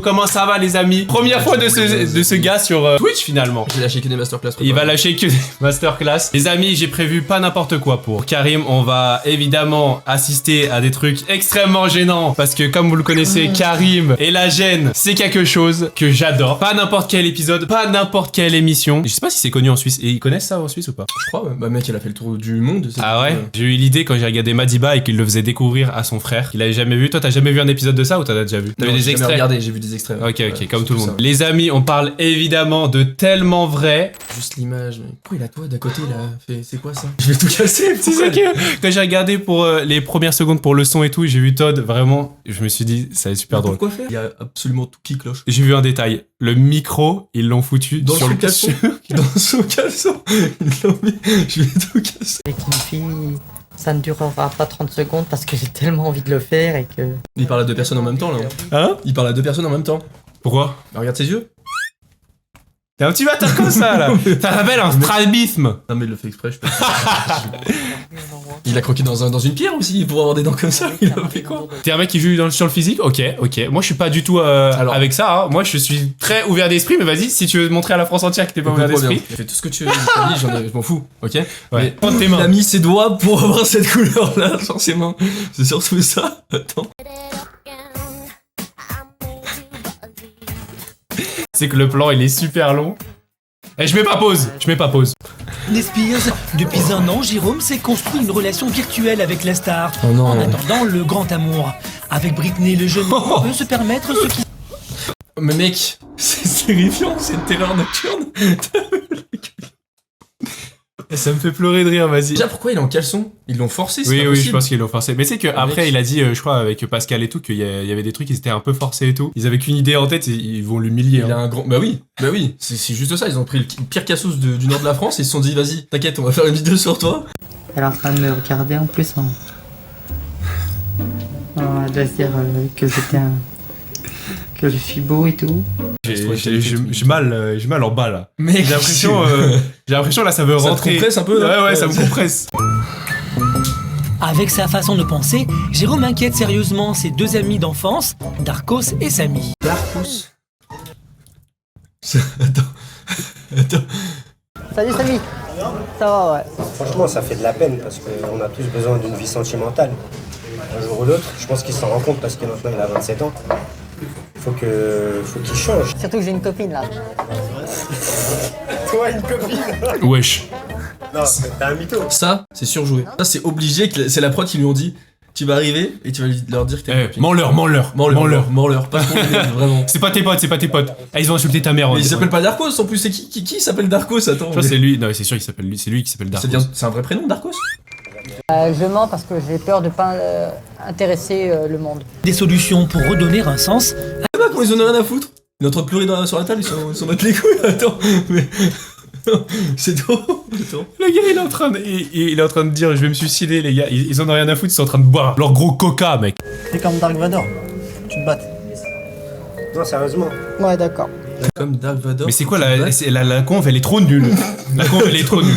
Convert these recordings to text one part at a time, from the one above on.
Comment ça va les amis? Première fois de ce gars sur Twitch finalement. J'ai lâché que des masterclass. Il va lâcher que des masterclass. Les amis, j'ai prévu pas n'importe quoi pour Karim. On va évidemment assister à des trucs extrêmement gênants parce que comme vous le connaissez, Karim et la gêne, c'est quelque chose que j'adore. Pas n'importe quel épisode, pas n'importe quelle émission. Je sais pas si c'est connu en Suisse. Et ils connaissent ça en Suisse ou pas? Je crois, ouais. Bah mec, il a fait le tour du monde. Ah ouais? J'ai eu l'idée quand j'ai regardé Madiba et qu'il le faisait découvrir à son frère. Il avait jamais vu. Toi, t'as jamais vu un épisode de ça ou t'en as déjà vu? T'avais des extraits? Regardé, j'ai vu des extraits. Ok, comme tout le monde. Les amis, on parle évidemment de tellement vrai. Juste l'image, mais pourquoi il a toi d'à côté là? C'est quoi ça? Je vais tout casser. C'est ça que quand j'ai regardé pour les premières secondes pour le son et tout, j'ai vu Todd, vraiment, je me suis dit, ça va être super drôle. Pourquoi faire? Il y a absolument tout qui cloche. J'ai vu un détail, le micro, ils l'ont foutu dans sur le caleçon. Dans son caleçon. Ils l'ont mis, je vais tout casser. Avec une fille, ça ne durera pas 30 secondes parce que j'ai tellement envie de le faire et que... Il parle à deux personnes en même temps là. Hein? Il parle à deux personnes en même temps. Pourquoi? Bah, regarde ses yeux. T'es un petit bâtard comme ça là. Ça s'appelle un strabisme. Non mais il le fait exprès, je pense. Il a croqué dans une pierre aussi pour avoir des dents comme ça. Il a fait quoi? T'es un mec qui joue sur le physique? Ok. Moi je suis pas du tout avec ça. Hein. Moi je suis très ouvert d'esprit, mais vas-y, si tu veux montrer à la France entière que t'es pas ouvert d'esprit. Fais tout ce que tu veux, je m'en fous, ok? Ouais. Mais il a mis ses doigts pour avoir cette couleur là, forcément. C'est surtout ça. Attends. C'est que le plan il est super long. Et je mets pas pause. Les Spears, depuis un an, Jérôme s'est construit une relation virtuelle avec la star. Oh non. En attendant le grand amour. Avec Britney, le jeune homme peut se permettre ce qui... Mais mec, c'est terrifiant, c'est une terreur nocturne. Ça me fait pleurer de rire, vas-y. Déjà, pourquoi il est en caleçon? Ils l'ont forcé, c'est pas Oui, possible. je pense qu'ils l'ont forcé. Mais c'est qu'après, il a dit, je crois, avec Pascal et tout, qu'il y avait des trucs qui étaient un peu forcés et tout. Ils avaient qu'une idée en tête et ils vont l'humilier. Il a un grand... Bah oui, c'est juste ça. Ils ont pris le pire cassos du nord de la France et ils se sont dit, vas-y, t'inquiète, on va faire une vidéo sur toi. Elle est en train de me regarder en plus. On va se dire que j'étais un... que je suis beau et tout. J'ai mal en bas là. Mec, j'ai l'impression là ça veut rentrer. Ça te compresse un peu là? Ouais, ça me compresse. Avec sa façon de penser, Jérôme inquiète sérieusement ses deux amis d'enfance, Darkos et Samy. Darkos. Attends. Salut Samy. Ça va, ouais. Franchement, ça fait de la peine parce qu'on a tous besoin d'une vie sentimentale. Un jour ou l'autre, je pense qu'il s'en rend compte parce que maintenant il a 27 ans. Faut qu'il change. Surtout que j'ai une copine là. Toi, une copine? Wesh. Non, t'es un mytho. Ça, c'est surjoué. Ça, c'est obligé, c'est la prod qui lui ont dit, tu vas arriver et tu vas leur dire que t'es une copine. Mens-leur. Pas vraiment. C'est pas tes potes. Ah, ils ont insulté ta mère. Mais il s'appelle pas Darkos en plus, c'est qui s'appelle Darkos? Attends. Je crois que c'est lui. Non, c'est sûr, c'est lui qui s'appelle Darkos. C'est un vrai prénom, Darkos? Je mens parce que j'ai peur de pas intéresser le monde. Des solutions pour redonner un sens. Ah, comment ils en ont rien à foutre? Il est en train de pleurer sur la table, ils s'en battent les couilles. Attends, mais... C'est trop. Le gars il est en train de dire je vais me suicider les gars. Ils en ont rien à foutre, ils sont en train de boire leur gros coca mec. C'est comme Dark Vador. Tu te battes. Non, sérieusement. Ouais, d'accord. Comme Dark Vador. Mais c'est quoi la conve elle est trop nulle. La conve elle est trop nulle.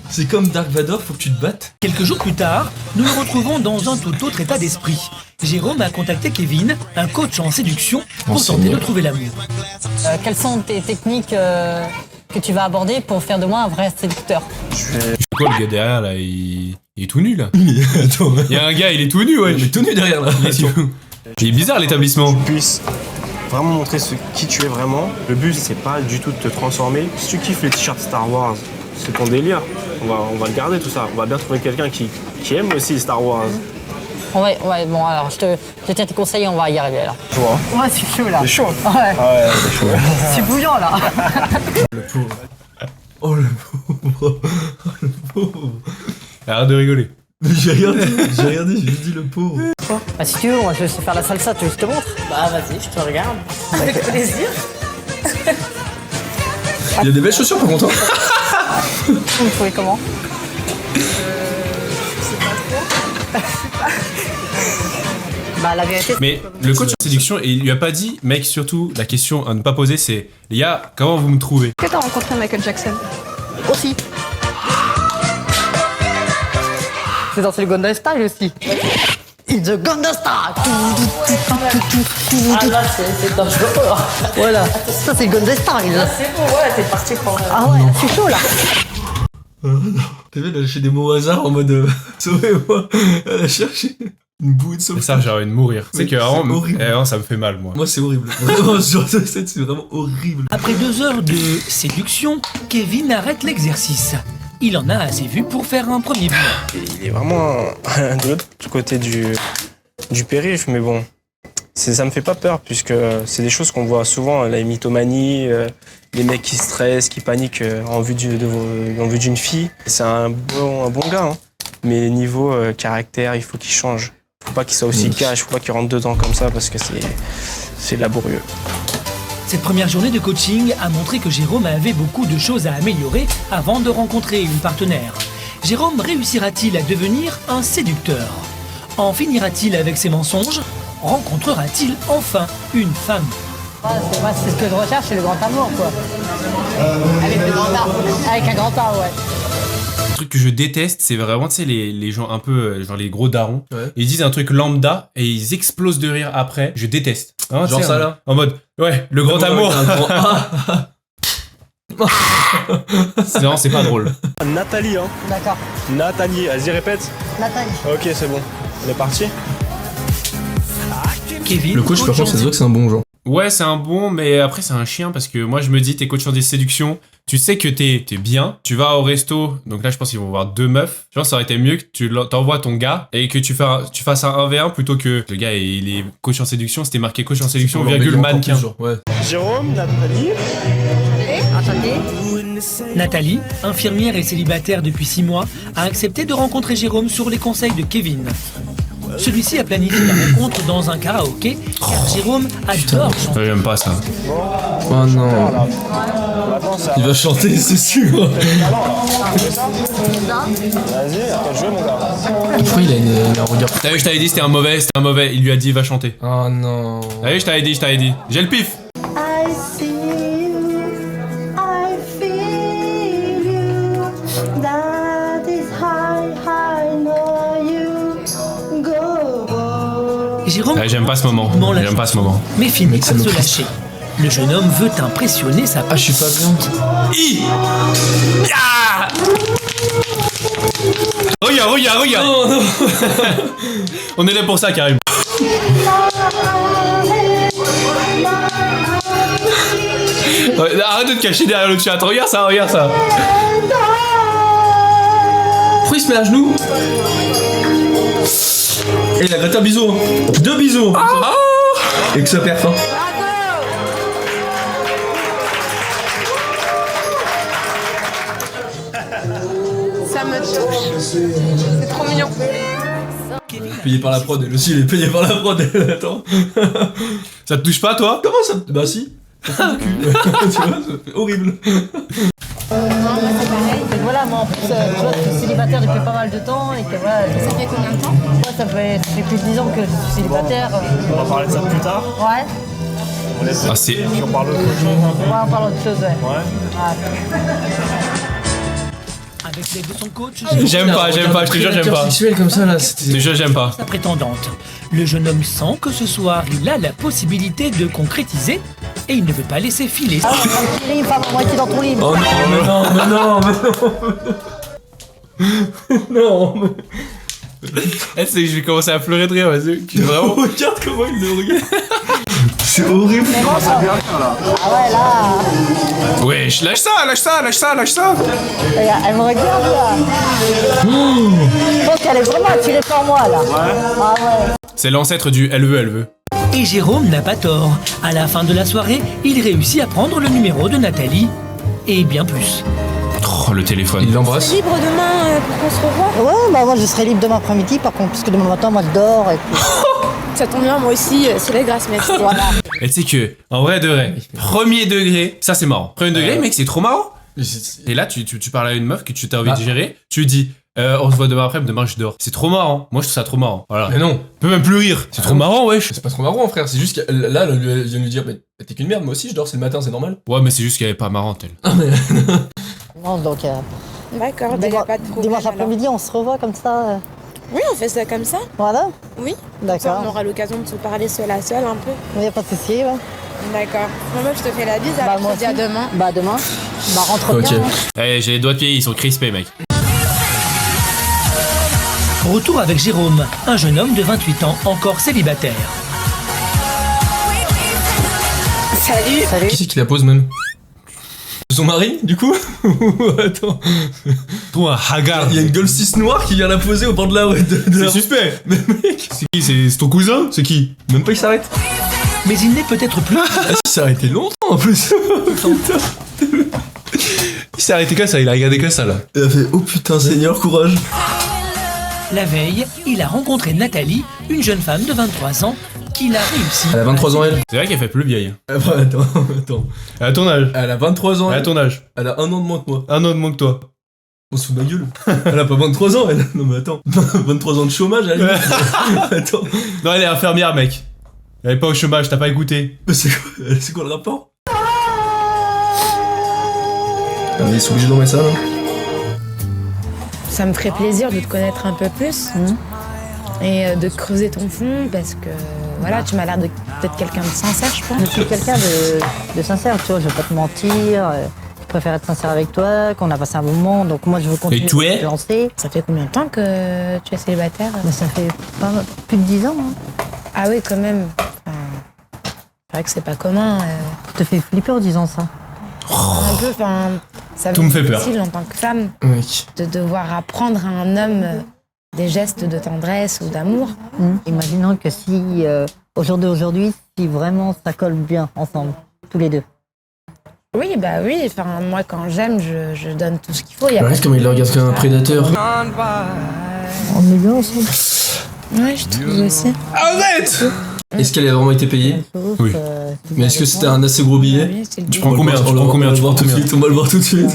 C'est comme Dark Vador, faut que tu te battes. Quelques jours plus tard, nous le retrouvons dans un tout autre état d'esprit. Jérôme a contacté Kevin, un coach en séduction, pour tenter de trouver l'amour. Quelles sont tes techniques que tu vas aborder pour faire de moi un vrai séducteur? C'est quoi le gars derrière là il est tout nu là. Attends. Il y a un gars il est tout nu ouais. Il est tout nu derrière là. Il est bizarre l'établissement. Puisse vraiment montrer qui tu es vraiment. Le but, c'est pas du tout de te transformer. Si tu kiffes les t-shirts Star Wars, c'est ton délire. On va le garder tout ça. On va bien trouver quelqu'un qui aime aussi Star Wars. Ouais, bon alors je tiens tes conseils et on va y arriver là. Tu vois? Ouais, c'est chaud là. C'est chaud. Ouais. Ah ouais, c'est chaud. C'est bouillant là. Le pauvre. Oh le pauvre. Arrête de rigoler. J'ai regardé, j'ai juste dit le pauvre. Bah si tu veux, moi je sais faire la salsa, tu veux que je te montre? Bah vas-y, je te regarde. Avec plaisir. Il y a des belles chaussures par contre. Vous me trouvez comment? Bah la vérité. Mais le coach en séduction, il lui a pas dit, mec, surtout la question à ne pas poser, c'est les gars, comment vous me trouvez? Est-ce que t'as rencontré Michael Jackson? Aussi. C'est dans le Gangnam Style aussi. It's a Gangnam Style. Ah là, c'est dangereux. Voilà. Ça, c'est le Gangnam Style. Là, c'est bon, ouais, t'es parti pour... Ah ouais, je suis chaud là. T'as vu, elle a lâché des mots au hasard en mode sauvez-moi. Elle a cherché une bouée de sauvetage. Ça, j'ai envie de mourir. Oui, C'est que vraiment, horrible. vraiment, ça me fait mal, moi. Moi, c'est horrible. Vraiment, ce genre de scène, c'est vraiment horrible. Après 2 heures de séduction, Kevin arrête l'exercice. Il en a assez vu pour faire un premier bilan. Il est vraiment de l'autre côté du périph', mais bon, ça me fait pas peur puisque c'est des choses qu'on voit souvent, la mythomanie, les mecs qui stressent, qui paniquent en vue d'une fille. C'est un bon gars, hein. Mais niveau caractère, il faut qu'il change. Faut pas qu'il soit aussi cash, faut pas qu'il rentre dedans comme ça parce que c'est laborieux. Cette première journée de coaching a montré que Jérôme avait beaucoup de choses à améliorer avant de rencontrer une partenaire. Jérôme réussira-t-il à devenir un séducteur? En finira-t-il avec ses mensonges? Rencontrera-t-il enfin une femme? Moi, c'est ce que je recherche, c'est le grand amour, quoi. Avec le grand A. Avec un grand A, ouais. Le truc que je déteste, c'est vraiment, tu sais, les gens un peu, genre les gros darons. Ouais. Ils disent un truc lambda et ils explosent de rire après. Je déteste. Vraiment, Genre tu sais, ça, là. En mode, ouais, le grand amour. Un grand A. Non, c'est pas drôle. Nathalie, hein. D'accord. Nathalie, vas-y répète. Nathalie. Ok, c'est bon. On est parti. Kevin, Le coach, par coach contre, en ça se voit que c'est un bon genre. Ouais, c'est un bon, mais après, c'est un chien parce que moi, je me dis, t'es coach en des séductions. Tu sais que t'es bien. Tu vas au resto. Donc là, je pense qu'ils vont voir 2 meufs. Je pense que ça aurait été mieux que tu t'envoies ton gars et que tu fasses un 1v1 plutôt que le gars, il est coach en séduction. C'était marqué coach en séduction, virgule mannequin. Ouais. Jérôme, Nathalie. Nathalie, infirmière et célibataire depuis 6 mois, a accepté de rencontrer Jérôme sur les conseils de Kevin. Celui-ci a planifié la rencontre dans un karaoké, car Jérôme adore chanter. Ouais, j'aime pas ça. Oh non. Il va chanter, c'est sûr. Vas-y, à toi de jouer, mon gars. Pourquoi il a un regard. T'as vu, je t'avais dit, c'était un mauvais. Il lui a dit, va chanter. Oh non. T'as vu, je t'avais dit. J'ai le pif. I see you, I feel you, that is high, I know you, go. Jérôme Ouais, j'aime pas ce moment. la J'aime pas ce chanson, moment. mais finit Mec, ça par me se frustre. lâcher. Le jeune homme veut impressionner sa Ah, je suis pas bien. Ya Regarde. Oh non. On est là pour ça, Karim. Ouais, arrête de te cacher derrière le chat. Regarde ça. Pourquoi il se met à genoux? Et il a gratté un bisou. 2 bisous. Et que ça perd fin. Ça me touche. C'est trop mignon. Payé par la prod, elle aussi, il est payé par la prod. Attends. Ça te touche pas, toi? Comment ça? Bah si. Ça fait du cul. Tu vois, ça fait horrible. Voilà, moi en plus, tu vois, je suis célibataire depuis pas mal de temps et que voilà. Ça fait combien de temps? Moi, ça fait plus de 10 ans que je suis célibataire. On va parler de ça plus tard. Ouais. On laisse. Ah, c'est. Puis on parle d'autre chose un peu. Ouais, on parle d'autre chose, ouais. Ouais. Avec l'aide de son coach, J'aime pas, je te jure, j'aime pas. Sexuel comme ça là, Je c'était. te jure, j'aime pas. sa prétendante. Le jeune homme sent que ce soir, il a la possibilité de concrétiser et il ne veut pas laisser filer. Ah, un petit lit, femme à moitié dans ton lit. Oh non, mais non. Non. Eh, c'est que je vais commencer à pleurer de rire, vas-y. Vraiment. Regarde comment il le regarde. C'est horrible. Ah ouais, là. Wesh, lâche ça. Regarde, elle me regarde là. Je pense qu'elle est vraiment attirée par moi là. Ah ouais. C'est l'ancêtre du elle veut. Et Jérôme n'a pas tort. À la fin de la soirée, il réussit à prendre le numéro de Nathalie et bien plus. Oh, le téléphone. Il l'embrasse. Libre demain pour qu'on se revoie. Ouais, bah moi je serai libre demain après-midi par contre, puisque demain matin moi je dors et puis. Ça tombe bien, moi aussi, c'est la grâce, merci. Voilà. Et tu sais que, en vrai de vrai, premier degré, ça c'est marrant. Premier degré, mec, c'est trop marrant. Et là, tu parles à une meuf que tu t'as envie de gérer, tu lui dis, on se voit demain après, mais demain je dors. C'est trop marrant. Moi je trouve ça trop marrant. Voilà. Mais non. On peut même plus rire. C'est trop marrant, wesh. C'est pas trop marrant, frère. C'est juste que là, elle vient de lui dire, mais t'es qu'une merde, moi aussi je dors, c'est le matin, c'est normal. Ouais, mais c'est juste qu'elle est pas marrante, elle. Ah, mais. Non, donc D'accord, il n'y a pas de problème. dimanche alors. après-midi on se revoit comme ça. Oui, on fait ça comme ça. Voilà. Oui. Ça, D'accord. on aura l'occasion de se parler seul à seul un peu. Il n'y a pas de souci. Ouais. D'accord. Moi, je te fais la bise. Bah, Alors, moi je te dis à aussi. demain. Bah, demain. Bah, rentre Ok. bien. Hein. Eh, j'ai les doigts de pied, ils sont crispés, mec. Retour avec Jérôme, un jeune homme de 28 ans, encore célibataire. Salut. Salut. Qui c'est qui la pose même? Son mari, du coup? Attends. Toi, un hagard. Il y a une Golf 6 noire qui vient la poser au bord de la route. C'est suspect. Mais mec, C'est qui? C'est ton cousin? C'est qui? même pas il s'arrête. Mais il n'est peut-être plus... Ah, il s'est arrêté longtemps en plus. Putain. Il s'est arrêté que ça, il a regardé que ça là. Il a fait oh putain Seigneur, courage. La veille, il a rencontré Nathalie, une jeune femme de 23 ans, qu'il a réussi. Elle a 23 ans elle. C'est vrai qu'elle fait plus vieille. Ah bah, attends. Elle a ton âge. Elle a 23 ans Elle a elle. ton âge. Elle a 1 an de moins que moi. Un an de moins que toi. On se fout de ma gueule. Elle a pas 23 ans elle. Non mais attends. 23 ans de chômage elle. Attends. Non, elle est infirmière, mec. Elle est pas au chômage, t'as pas écouté. Mais c'est quoi le rapport? Ah mais ils sont obligés d'envoyer ça là. Ça me ferait plaisir de te connaître un peu plus et de creuser ton fond parce que voilà, tu m'as l'air d'être quelqu'un de sincère, je pense. Je suis quelqu'un de sincère, tu vois, je vais pas te mentir. Je préfère être sincère avec toi, qu'on a passé un bon moment, donc moi je veux continuer Et tu es à te lancer. Ça fait combien de temps que tu es célibataire? Mais ça fait plus de 10 ans. Hein. Ah oui, quand même. Enfin, c'est vrai que c'est pas commun. Je te fais flipper en disant ça. Un peu, enfin, ça Tout me fait peur. difficile en tant que femme Mec. de devoir apprendre à un homme des gestes de tendresse ou d'amour. Imaginons que si, au jour d'aujourd'hui, si vraiment ça colle bien ensemble, tous les deux. Oui, bah oui. Enfin, moi, quand j'aime, je donne tout ce qu'il faut. Y a pas Regarde comment il le regarde comme un prédateur. On est bien ensemble. Ouais, je trouve aussi. Arrête! Est-ce qu'elle a vraiment été payée? Oui. Mais est-ce que c'était un assez gros billet? Oui, c'est le Tu but. prends combien? Tu prends combien? On va le Tu voir prends tout de combien? suite. On va le voir tout de suite.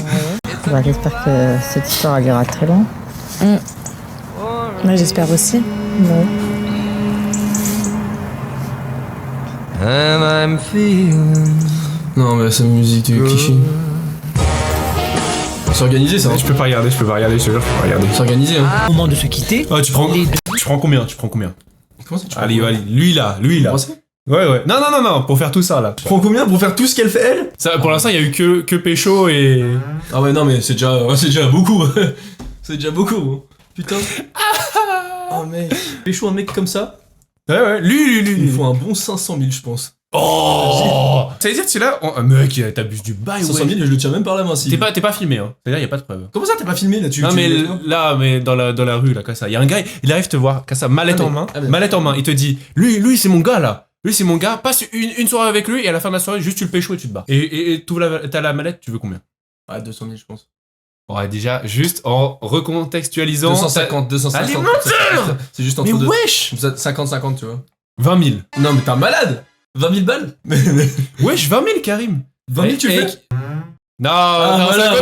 Bah, j'espère que cette histoire elle ira très loin. Moi, j'espère aussi. Ouais. Non mais c'est une musique de cliché. C'est organisé ça. Je peux pas regarder, je te jure, je peux pas regarder. C'est organisé hein. Au moment de se quitter, Oh, tu prends les deux combien? Tu prends combien? Comment ça tu Allez, allez, lui là. Français. Ouais. Non, pour faire tout ça là. Tu prends combien pour faire tout ce qu'elle fait elle? Ça, pour l'instant, il y a eu que pécho et. Ah ouais non mais c'est déjà beaucoup. C'est déjà beaucoup. Hein. Putain. Oh mec. Pécho un mec comme ça, Ouais, lui. il me faut un bon 500 000 je pense. Oh! Ça veut dire que c'est là. Mec, t'abuses du bail, 500 000 ouais. je le tiens même par la main si. T'es pas filmé, hein. C'est-à-dire, y a pas de preuve. Comment ça t'es pas filmé là? Non, mais là, dans la rue, là, comme ça. Y a un gars, il arrive te voir, comme ça, mallette en main. Mallette en main. Il te dit, lui, c'est mon gars, là. Lui, c'est mon gars. Passe une soirée avec lui et à la fin de la soirée, juste tu le pécho et tu te bats. Et t'as la mallette, tu veux combien? Ouais 200 000 je pense. Ouais, déjà, juste en recontextualisant. 250. Allez, menteur! C'est juste Mais entre deux. wesh! 50-50 tu vois. 20 000. Non mais t'es un malade. 20 000 balles. Mais Wesh, 20 000, Karim. 20 000 tu Et- fais? Non, voilà, ça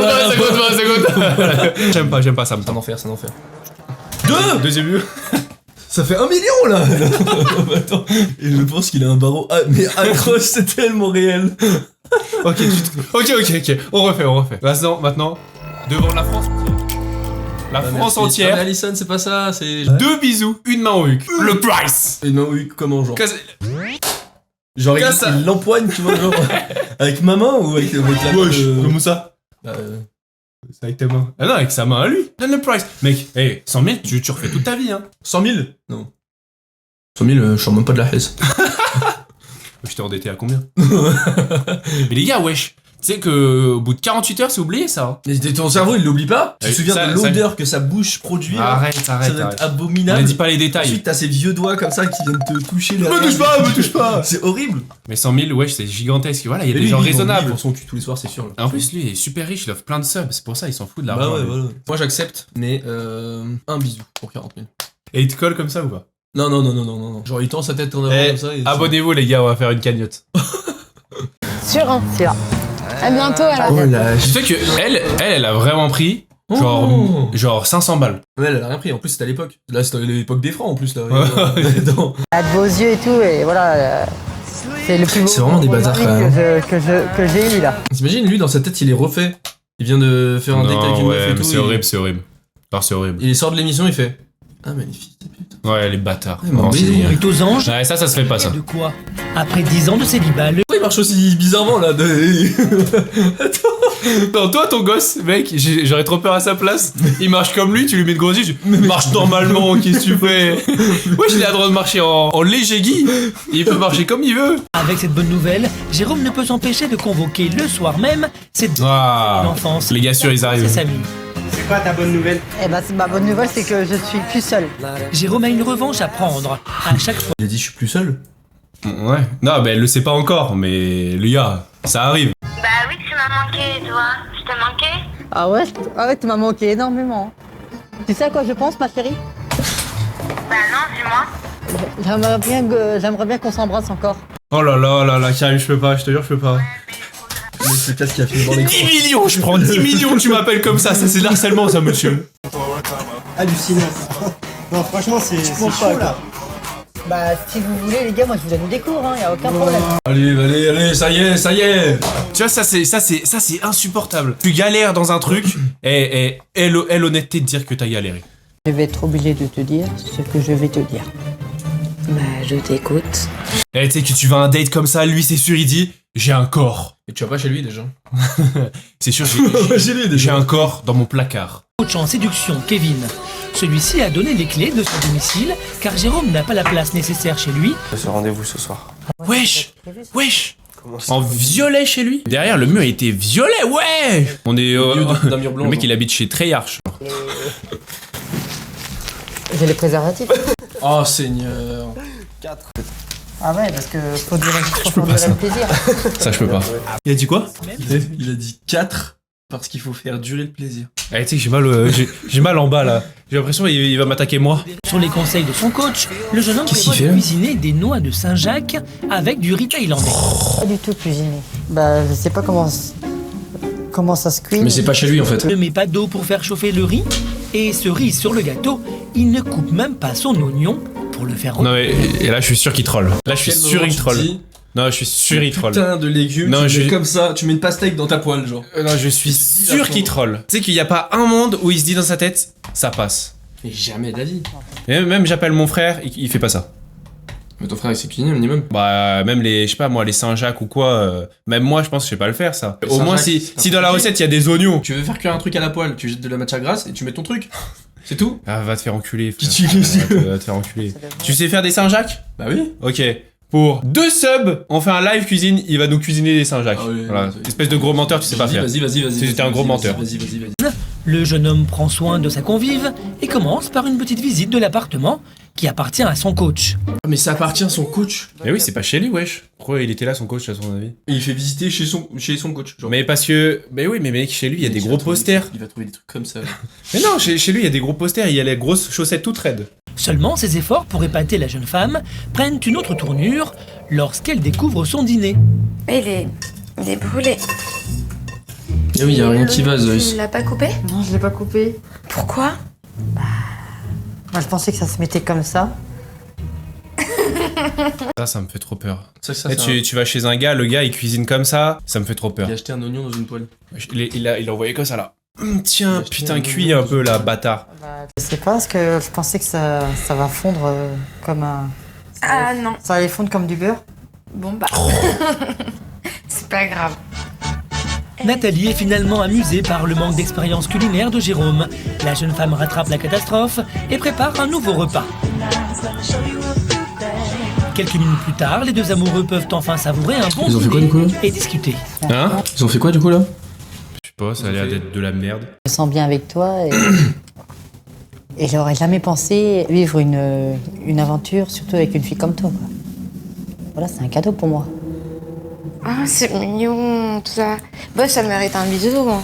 compte pas. J'aime pas ça, me C'est un enfer, c'est un enfer. Deuxième but. Ça fait 1 million là. Non, mais attends. Et je pense qu'il a un barreau mais atroce, c'est tellement réel. Ok, on refait. Maintenant, devant la France entière. La France entière. Alison, c'est pas ça, c'est 2 bisous, une main au huc. Le price. Et non oui, comment genre? Casse- Genre Casse ça. il l'empoigne, tu vois, genre avec ma main ou avec la main Wesh, comment ça? Bah, C'est avec ta main. Ah non, avec sa main à lui. Donne le price. Mec, 100 000, tu refais toute ta vie, hein. 100 000? Non. 100 000, je sors même pas de la haisse. Je t'ai endetté à combien? Mais les gars, wesh. Tu sais que au bout de 48 heures, c'est oublié ça. Hein. Mais ton cerveau, il l'oublie pas? Tu te souviens ça- de l'odeur que sa bouche produit? là? Arrête. Ça doit être On abominable. ne dit pas les détails. Ensuite, t'as ces vieux doigts comme ça qui viennent te toucher là. me touche pas. C'est horrible. Mais 100 000, wesh, c'est gigantesque. Voilà, il y a Et des lui, gens lui, raisonnables. pour son cul tous les soirs, c'est sûr. Et en plus, lui, il est super riche, il offre plein de subs. C'est pour ça, il s'en fout de Bah l'argent. ouais, lui. voilà. Moi, j'accepte, mais un bisou pour 40 000. Et il te colle comme ça ou pas? Non. Genre, il tend sa tête en avant comme ça. Et Abonnez-vous, les gars, on va faire une cagnotte. Sûr, hein. C'est là. À bientôt, alors. Oh là, Je sais que elle a vraiment pris genre 500 balles. Ouais, elle a rien pris. En plus, c'était à l'époque. Là, c'était à l'époque des francs en plus. Là. Non. Elle a de beaux yeux et tout, et voilà. C'est le plus beau. C'est vraiment des bâtards, quand même. que j'ai eu là. T'imagines, lui, dans sa tête, il est refait. Il vient de faire un deck avec une meuf et tout. c'est horrible. Non, c'est horrible. Il sort de l'émission, il fait Ah, magnifique, putain. Ouais, les bâtards. Ouais, Non, mais c'est- oui. Est aux anges. Ouais, ça se fait pas, ça. De quoi? Après 10 ans de célibat, le Pourquoi il marche aussi bizarrement là Non, toi, ton gosse, mec, j'aurais trop peur à sa place. Il marche comme lui, tu lui mets de gros yeux, tu marche normalement, qu'est-ce que tu fais? Ouais, il a le droit de marcher en léger gui. Il peut marcher comme il veut. Avec cette bonne nouvelle, Jérôme ne peut s'empêcher de convoquer le soir même cette Ah, l'enfance. les gars sûrs, ils arrivent. C'est sa vie. C'est quoi ta bonne nouvelle? Eh ben, ma bonne nouvelle, c'est que je suis plus seule. Jérôme a une revanche à prendre. À chaque fois Il a dit je suis plus seul. Ouais. Non, mais elle le sait pas encore, mais les gars, ça arrive. Bah oui, tu m'as manqué, toi. Je t'ai manqué? Ah ouais, tu m'as manqué énormément. Tu sais à quoi je pense, ma chérie? Bah non, dis-moi. J'aimerais bien qu'on s'embrasse encore. Oh là là, Karim, je peux pas, je te jure, je peux pas. Mais c'est peut-être qu'il a fini dans les 10 millions, je prends 10 millions, tu m'appelles comme ça c'est de l'harcèlement, ça, monsieur. Hallucinant. Non, franchement, c'est chaud là. Bah, si vous voulez, les gars, moi je vous donne des cours, hein, y a aucun problème. Allez, ça y est. Tu vois, ça c'est insupportable. Tu galères dans un truc, et l'honnêteté de dire que t'as galéré. Je vais être obligé de te dire ce que je vais te dire. Bah, je t'écoute. Et tu sais que tu vas à un date comme ça, lui c'est sûr, il dit j'ai un corps. Et tu vas pas chez lui déjà? C'est sûr, Chez lui déjà. j'ai un corps dans mon placard. coach en séduction, Kevin. Celui-ci a donné les clés de son domicile car Jérôme n'a pas la place nécessaire chez lui. Ce rendez-vous ce soir. Wesh. Comment ça? En violet chez lui. Derrière, le mur était violet, ouais. On est d'un mur blanc. le mec il habite chez Treyarch. J'ai les préservatifs. Oh Seigneur. 4. Ah ouais, parce que faut durer le plaisir. Ça je peux pas. Il a dit quoi? Il a dit 4 parce qu'il faut faire durer le plaisir. Eh, tu sais que j'ai mal en bas là. J'ai l'impression qu'il va m'attaquer moi. Sur les conseils de son coach, le jeune homme Qu'est-ce prévoit qu'il de fait cuisiner des noix de Saint-Jacques avec du riz thaïlandais. Pas du tout cuisiner. Bah, je sais pas comment ça se cuit. Mais c'est pas chez lui en fait. Ne met pas d'eau pour faire chauffer le riz et ce riz sur le gâteau, il ne coupe même pas son oignon pour le faire Non mais et là je suis sûr qu'il troll. Là je suis sûr qu'il troll. Non, je suis sûr qu'il troll. Putain de légumes, Non, tu mets comme ça, tu mets une pastèque dans ta poêle genre. Non, je suis sûr qu'il troll. Tu sais qu'il y a pas un monde où il se dit dans sa tête ça passe. Mais jamais de la vie. Et même j'appelle mon frère, il fait pas ça. Mais ton frère il s'est cuisiné au minimum. Bah même les je sais pas moi les Saint-Jacques ou quoi même moi je pense que je sais pas le faire ça. Les Au moins Saint-Jacques, si c'est dans la compliqué. recette il y a des oignons. Tu veux faire cuire un truc à la poêle, tu jettes de la matière grasse et tu mets ton truc. C'est tout. Ah va te faire enculer frère. Qui tu- Va te faire enculer. Tu sais faire des Saint-Jacques? Bah oui. OK. Pour 2 subs, on fait un live cuisine, il va nous cuisiner des Saint-Jacques. Ah oui, Voilà, oui. espèce de gros menteur, tu sais pas faire. Vas-y. C'était un gros menteur. Vas-y. Le jeune homme prend soin de sa convive et commence par une petite visite de l'appartement qui appartient à son coach. Mais ça appartient à son coach. Mais oui, c'est pas chez lui, wesh. Pourquoi il était là, son coach, à son avis? Et il fait visiter chez son coach. Genre. Mais parce que. Mais oui, mais mec, chez lui, il y a des gros posters. Il va trouver des trucs comme ça. Mais non, chez lui, il y a des gros posters, il y a les grosses chaussettes toutes raides. Seulement, ses efforts pour épater la jeune femme prennent une autre tournure lorsqu'elle découvre son dîner. Il est brûlé. Ah oui, y a rien qui va, Tu Zoïs. l'as pas coupé? Non, je l'ai pas coupé. Pourquoi? Moi, je pensais que ça se mettait comme ça. Ça me fait trop peur. Ça, Eh, tu vas chez un gars, le gars, il cuisine comme ça me fait trop peur. Il a acheté un oignon dans une poêle. Il a envoyé comme ça, là. Tiens, acheté putain, un cuit un peu, là, bâtard. Je sais pas, parce que je pensais que ça va fondre comme un... Ah non. Ça allait fondre comme du beurre. Bon bah. C'est pas grave. Nathalie est finalement amusée par le manque d'expérience culinaire de Jérôme. La jeune femme rattrape la catastrophe et prépare un nouveau repas. Quelques minutes plus tard, les deux amoureux peuvent enfin savourer un bon Ils ont fait quoi, du coup, là et discuter. Hein? Ils ont fait quoi du coup là? Je sais pas, ça a l'air d'être de la merde. Je me sens bien avec toi et j'aurais jamais pensé vivre une aventure, surtout avec une fille comme toi, quoi. Voilà, c'est un cadeau pour moi. Ah, c'est mignon, tout ça. Bah, ça mérite un bisou. Hein.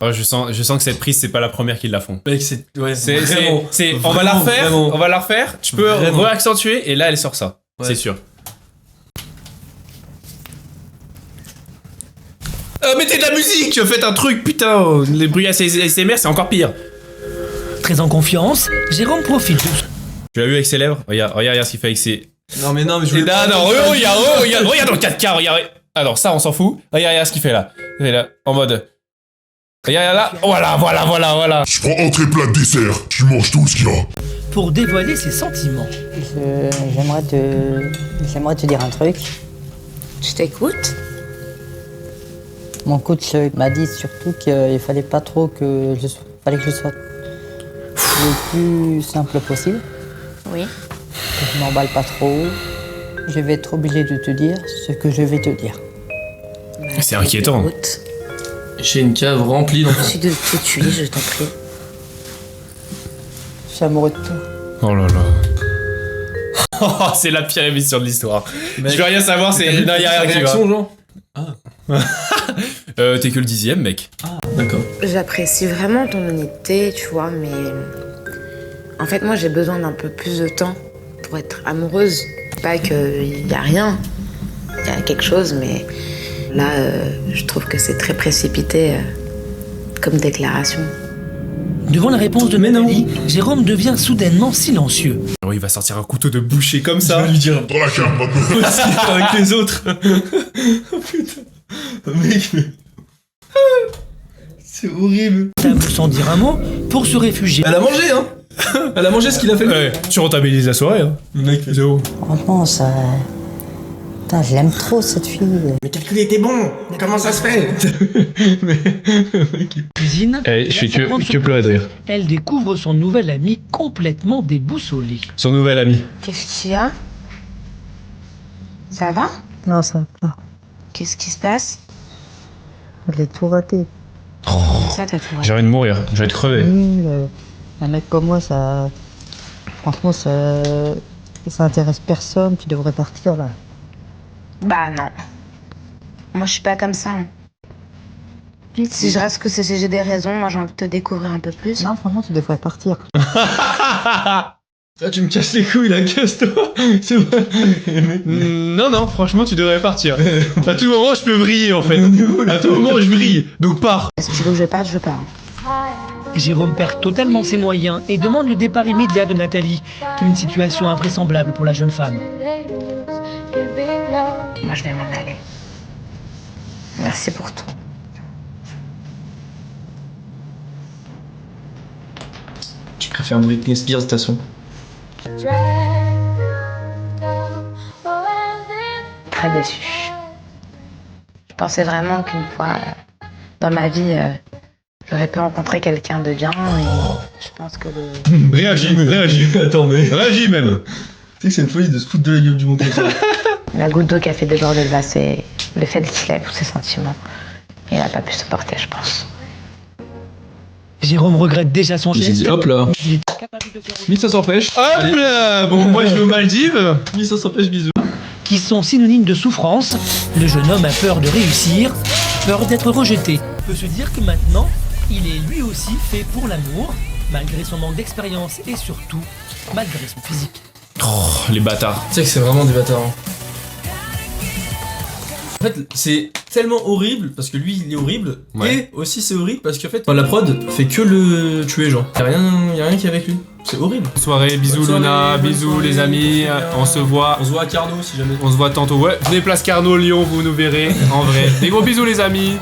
Oh, je sens que cette prise, c'est pas la première qu'ils la font. Mec, c'est. Ouais, On va la refaire, vraiment. on va la refaire. Tu peux Vraiment. réaccentuer et là, elle sort ça. Ouais. C'est sûr. Mettez de la musique, faites un truc, putain. Les bruits ASMR, c'est encore pire. Très en confiance, Jérôme profite de Tu l'as vu avec ses lèvres? Regarde ce qu'il fait avec ses. Non, mais je Et voulais pas- regarde dans le 4K, regarde. Alors ça, on s'en fout. Regarde ce qu'il fait là. Il est là, en mode. Regarde là, voilà. Je prends entrée, plat, dessert. Tu manges tout ce qu'il y a. Pour dévoiler ses sentiments. J'aimerais te dire un truc. Je t'écoute. Mon coach m'a dit surtout qu'il fallait pas trop que je sois le plus simple possible. Oui. Que je m'emballe pas trop. Je vais être obligé de te dire ce que je vais te dire. C'est inquiétant. J'ai une cave remplie d'enfants. Merci de te tuer, je t'en prie. Je suis amoureux de toi. Oh là là. Oh, c'est la pire émission de l'histoire. Je veux rien savoir, c'est... Non, y'a rien qui va. Genre T'es que le 10e, mec. Ah, d'accord. J'apprécie vraiment ton honnêteté, tu vois, mais... En fait, moi, j'ai besoin d'un peu plus de temps pour être amoureuse. Pas qu'il y a rien, il y a quelque chose, mais... Là, je trouve que c'est très précipité comme déclaration. Devant la réponse de Nathalie, Jérôme devient soudainement silencieux. Oh, il va sortir un couteau de boucher comme ça. Je vais lui dire Dans la cave, maintenant. aussi avec les autres. Oh putain. Mec, mais... C'est horrible. Table sans dire un mot pour se réfugier. Elle a mangé, hein. Elle a mangé ce qu'il a fait. Ouais, tu rentabilises la soirée, hein. Le mec, c'est où? Franchement, ça... Putain, je l'aime trop, cette fille. Mais calcul était bon. Comment ça se fait? Cuisine. Je fais que pleurer de rire. Elle découvre son nouvel ami complètement déboussolé. Son nouvel ami. Qu'est-ce qu'il y a? Ça va? Non, ça va pas. Qu'est-ce qui se passe? J'ai tout raté. Ça, t'as tout J'ai envie de mourir, j'ai envie de crever. Oui, un mec comme moi, ça... Franchement, ça intéresse personne. Tu devrais partir, là. Bah non. Moi, je suis pas comme ça. Si je reste que si j'ai des raisons, moi j'ai envie de te découvrir un peu plus. Non, franchement, tu devrais partir. Là, tu me casses les couilles, là, casse-toi. C'est vrai. Non, franchement, tu devrais partir. À tout moment, je peux briller, en fait. À tout moment, je brille. Donc pars. Si tu veux que je parte, je pars. Jérôme perd totalement ses moyens et demande le départ immédiat de Nathalie. Une situation invraisemblable pour la jeune femme. Moi, je vais m'en aller. Merci pour tout. Tu préfères Britney Spears, de toute façon. Très déçue. Je pensais vraiment qu'une fois dans ma vie, j'aurais pu rencontrer quelqu'un de bien et je pense que le... Réagis. Attends, mais... Réagis même. Tu sais que c'est une folie de se foutre de la gueule du monde comme ça. La goutte d'eau qui a fait déborder le vase, c'est le fait qu'il ait tous ses sentiments. Il n'a pas pu supporter, je pense. Jérôme regrette déjà son J'ai geste. dit hop là. 1500 pêches. Hop là. Bon, moi, je vais aux Maldives. 1500 pêches, bisous. Qui sont synonymes de souffrance. Le jeune homme a peur de réussir, peur d'être rejeté. On peut se dire que maintenant, il est lui aussi fait pour l'amour, malgré son manque d'expérience et surtout, malgré son physique. Oh, les bâtards. Tu sais que c'est vraiment des bâtards. Hein. En fait, c'est tellement horrible parce que lui il est horrible, ouais. Et aussi c'est horrible parce qu'en fait la prod fait que le tuer, genre. Y'a rien qui est avec lui. C'est horrible. Bonne soirée, bisous Bonne soirée, Luna, bonne bisous soirée, les amis. On se voit. On se voit à Carnot si jamais. On se voit tantôt. Ouais, venez place Carnot, Lyon, vous nous verrez en vrai. Des gros bisous les amis.